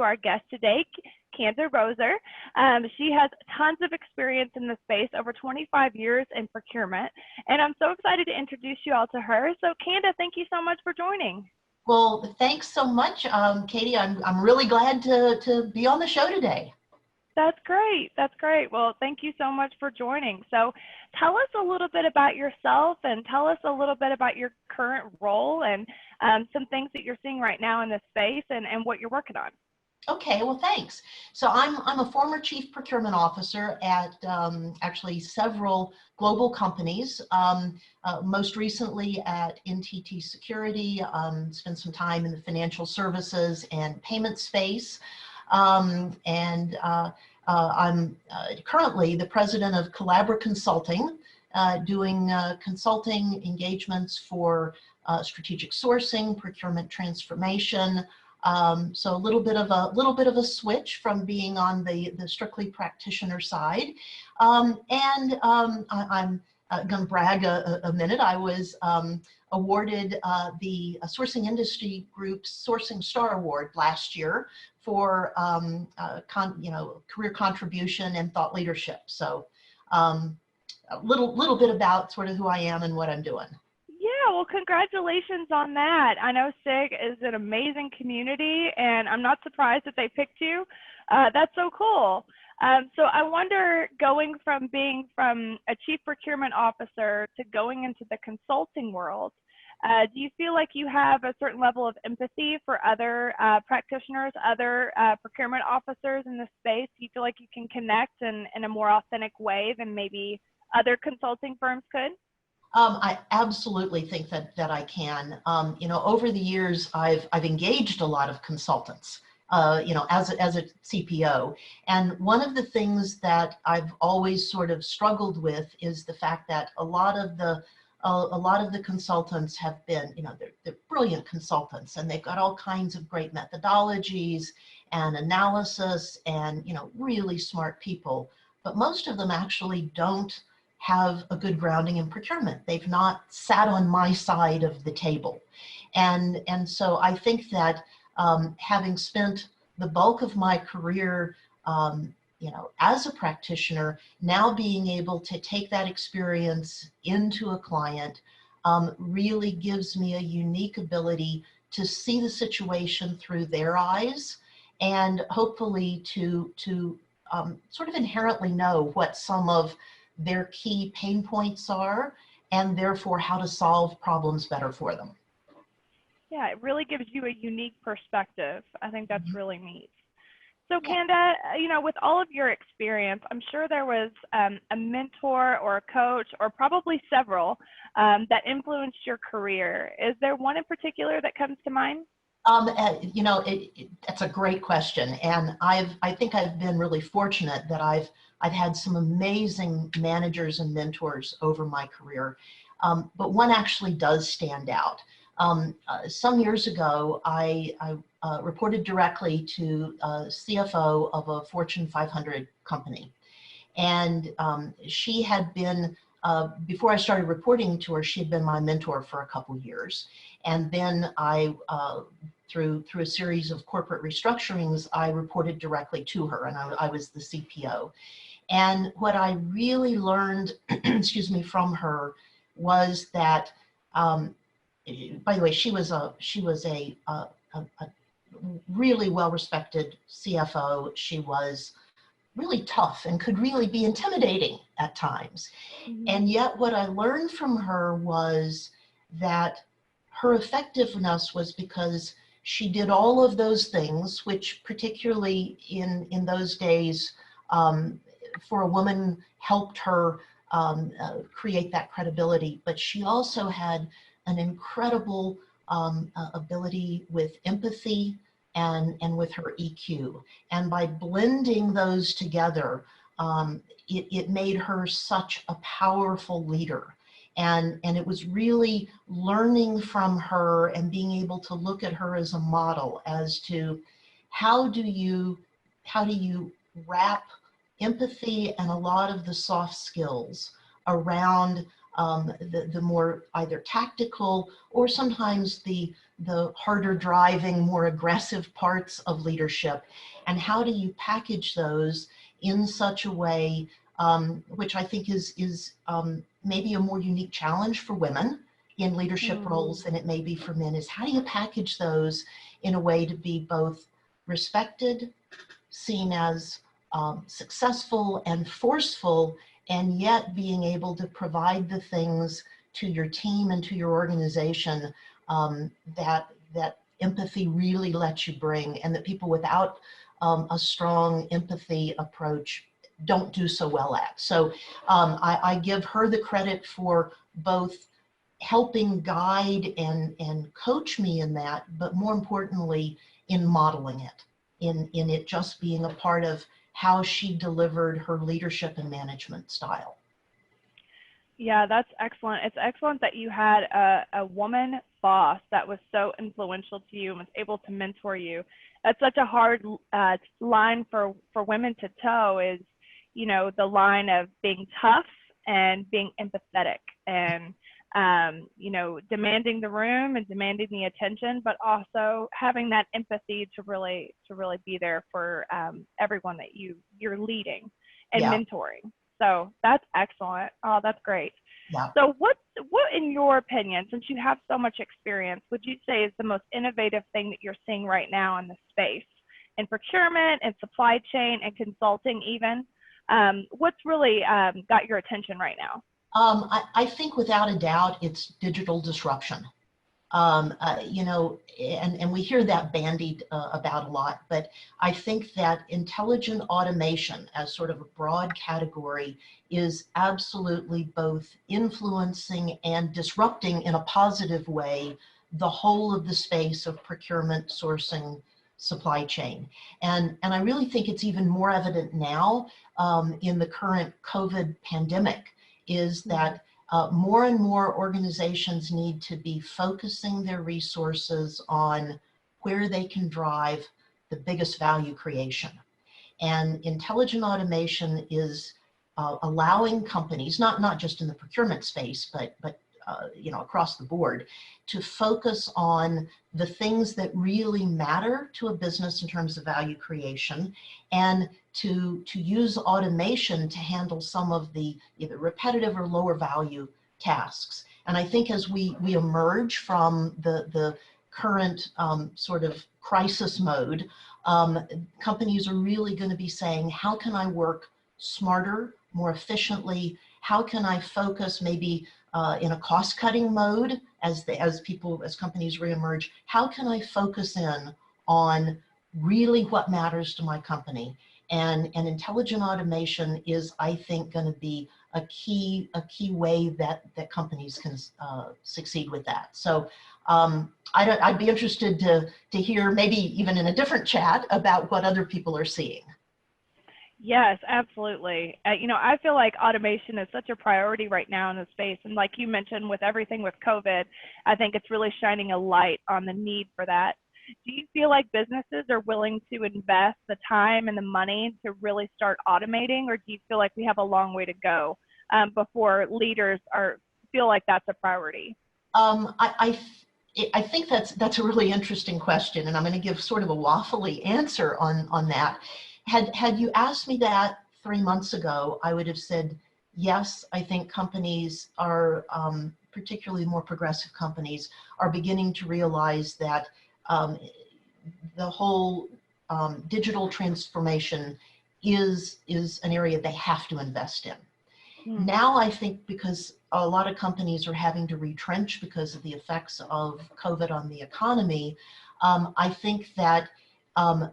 our guest today, Canda Rozier. She has tons of experience in the space, over 25 years in procurement, and I'm so excited to introduce you all to her. So Canda, thank you so much for joining. Well, thanks so much, Katie. I'm really glad to be on the show today. That's great. That's great. Well, thank you so much for joining. So tell us a little bit about yourself and tell us a little bit about your current role and some things that you're seeing right now in this space and what you're working on. Okay, well, thanks. So I'm a former chief procurement officer at actually several global companies. Most recently at NTT Security, spent some time in the financial services and payment space. I'm currently the president of Collabra Consulting, doing consulting engagements for strategic sourcing, procurement transformation. So a little bit of a switch from being on the strictly practitioner side. I'm going to brag a minute. I was awarded the Sourcing Industry Group's Sourcing Star Award last year for career contribution and thought leadership. So a little bit about sort of who I am and what I'm doing. Yeah, well, congratulations on that. I know SIG is an amazing community, and I'm not surprised that they picked you. That's so cool. So I wonder, going from being a chief procurement officer to going into the consulting world, do you feel like you have a certain level of empathy for other practitioners, other procurement officers in this space? Do you feel like you can connect in a more authentic way than maybe other consulting firms could? I absolutely think that I can. Over the years, I've engaged a lot of consultants, as a CPO. And one of the things that I've always sort of struggled with is the fact that a lot of the consultants have been, they're brilliant consultants, and they've got all kinds of great methodologies and analysis and, really smart people. But most of them actually don't have a good grounding in procurement. They've not sat on my side of the table. And so I think that having spent the bulk of my career as a practitioner, now being able to take that experience into a client really gives me a unique ability to see the situation through their eyes, and hopefully to sort of inherently know what some of their key pain points are, and therefore how to solve problems better for them. Yeah, it really gives you a unique perspective. I think that's really neat. So Canda, with all of your experience, I'm sure there was a mentor or a coach, or probably several, that influenced your career. Is there one in particular that comes to mind? That's a great question, and I think I've been really fortunate that I've had some amazing managers and mentors over my career, but one actually does stand out. Some years ago, I reported directly to CFO of a Fortune 500 company, and she had been, before I started reporting to her, she had been my mentor for a couple years. And then through a series of corporate restructurings, I reported directly to her, and I was the CPO. And what I really learned, excuse me, from her was that, by the way, she was a really well-respected CFO. She was really tough and could really be intimidating at times. Mm-hmm. And yet what I learned from her was that her effectiveness was because she did all of those things, which particularly in those days, for a woman, helped her create that credibility. But she also had an incredible ability with empathy and with her EQ. And by blending those together, it made her such a powerful leader. And it was really learning from her and being able to look at her as a model as to how do you wrap empathy and a lot of the soft skills around the more either tactical or sometimes the harder driving, more aggressive parts of leadership, and how do you package those in such a way, which I think is maybe a more unique challenge for women in leadership roles than it may be for men, is how do you package those in a way to be both respected, seen as successful and forceful, and yet being able to provide the things to your team and to your organization that empathy really lets you bring, and that people without a strong empathy approach don't do so well at. So I give her the credit for both helping guide and coach me in that, but more importantly, in modeling it, in it just being a part of how she delivered her leadership and management style. Yeah, that's excellent. It's excellent that you had a woman boss that was so influential to you and was able to mentor you. That's such a hard line for women to toe, is, you know, the line of being tough and being empathetic, and you know, demanding the room and demanding the attention, but also having that empathy to really be there for everyone that you're leading and mentoring. So that's excellent. Oh, that's great. Yeah. So what in your opinion, since you have so much experience, would you say is the most innovative thing that you're seeing right now in the space, in procurement and supply chain and consulting even? What's really got your attention right now? I think without a doubt, it's digital disruption. You know, and we hear that bandied about a lot, but I think that intelligent automation as sort of a broad category is absolutely both influencing and disrupting in a positive way the whole of the space of procurement, sourcing, supply chain. And I really think it's even more evident now in the current COVID pandemic, is that more and more organizations need to be focusing their resources on where they can drive the biggest value creation. And intelligent automation is allowing companies, not just in the procurement space, but you know, across the board, to focus on the things that really matter to a business in terms of value creation, and to use automation to handle some of the either repetitive or lower value tasks. And I think as we emerge from the current sort of crisis mode, companies are really going to be saying, how can I work smarter, more efficiently? How can I focus maybe in a cost-cutting mode as companies reemerge? How can I focus in on really what matters to my company? And intelligent automation is, I think, going to be a key way that companies can succeed with that. So I'd be interested to hear, maybe even in a different chat, about what other people are seeing. Yes, absolutely. You know, I feel like automation is such a priority right now in the space. And like you mentioned, with everything with COVID, I think it's really shining a light on the need for that. Do you feel like businesses are willing to invest the time and the money to really start automating, or do you feel like we have a long way to go before leaders feel like that's a priority? I think that's a really interesting question, and I'm going to give sort of a waffly answer on that. Had you asked me that 3 months ago, I would have said, yes, I think companies are, particularly more progressive companies, are beginning to realize that the whole digital transformation is an area they have to invest in. Now I think, because a lot of companies are having to retrench because of the effects of COVID on the economy, I think that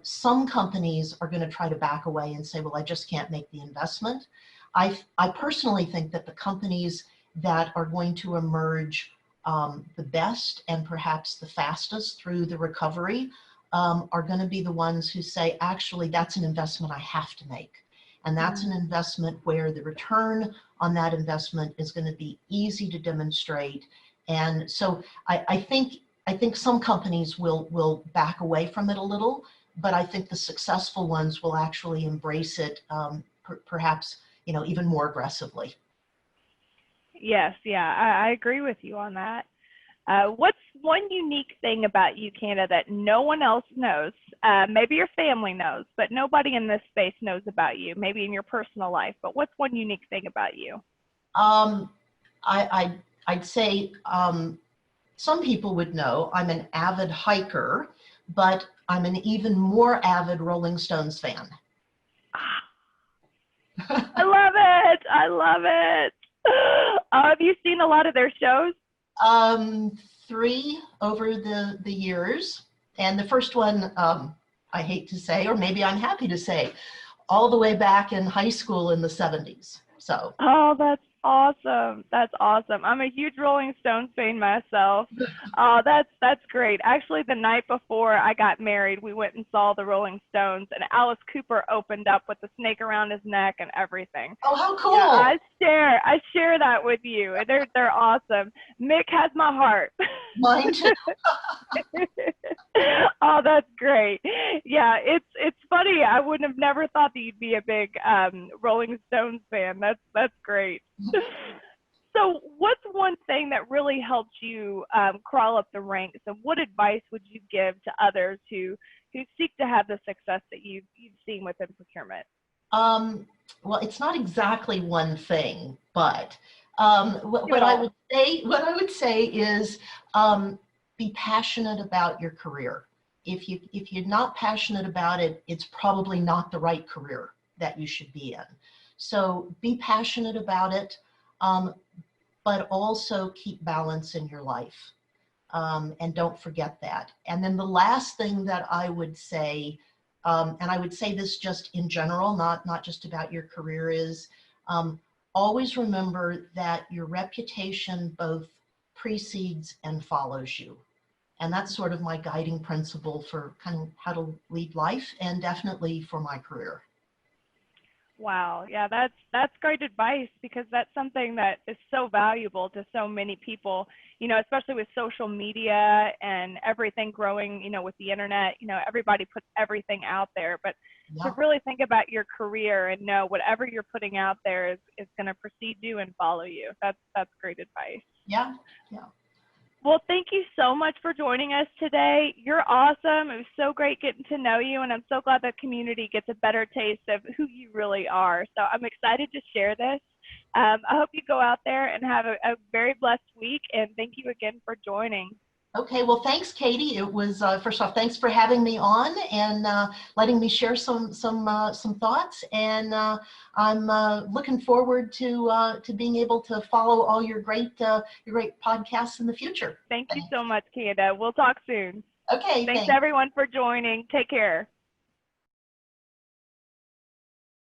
some companies are going to try to back away and say, well, I just can't make the investment. I personally think that the companies that are going to emerge the best and perhaps the fastest through the recovery are going to be the ones who say, actually, that's an investment I have to make. And that's an investment where the return on that investment is going to be easy to demonstrate. And so I think some companies will back away from it a little, but I think the successful ones will actually embrace it, perhaps, you know, even more aggressively. Yes, yeah, I agree with you on that. What's one unique thing about you, Canda, that no one else knows? Maybe your family knows, but nobody in this space knows about you, maybe in your personal life. But what's one unique thing about you? Um, I'd say some people would know I'm an avid hiker, but I'm an even more avid Rolling Stones fan. I love it. I love it. Have you seen a lot of their shows? Um, 3 over the years, and the first one, I hate to say, or maybe I'm happy to say, all the way back in high school in the 70s. So, Oh, that's awesome. That's awesome. I'm a huge Rolling Stones fan myself. Oh, that's great. Actually, the night before I got married, we went and saw the Rolling Stones, and Alice Cooper opened up with the snake around his neck and everything. oh, how Yeah, cool! I share that with you. They're awesome. Mick has my heart. Mine too. Oh, that's great. Yeah, it's funny. I wouldn't have never thought that you'd be a big Rolling Stones fan. That's great. So, what's one thing that really helped you crawl up the ranks, and what advice would you give to others who seek to have the success that you've seen within procurement? Um, well, it's not exactly one thing, but Do it all. what I would say is be passionate about your career. If you're not passionate about it, it's probably not the right career that you should be in. So be passionate about it, um, but also keep balance in your life. And don't forget that. And then the last thing that I would say, and I would say this just in general, not just about your career, is always remember that your reputation both precedes and follows you. And that's sort of my guiding principle for kind of how to lead life, and definitely for my career. Wow. Yeah, that's great advice because that's something that is so valuable to so many people, especially with social media and everything growing, with the internet, everybody puts everything out there, but to Yeah, really think about your career and know whatever you're putting out there is going to precede you and follow you. That's great advice. yeah, yeah. Well, thank you so much for joining us today. You're awesome. It was so great getting to know you, and I'm so glad the community gets a better taste of who you really are. So I'm excited to share this. I hope you go out there and have a very blessed week, and thank you again for joining. Okay, well, thanks, Katie. It was first off, thanks for having me on and letting me share some thoughts. And I'm looking forward to being able to follow all your great podcasts in the future. Thank you so much, Canda. We'll talk soon. Okay, Thanks, thanks. everyone, for joining. Take care.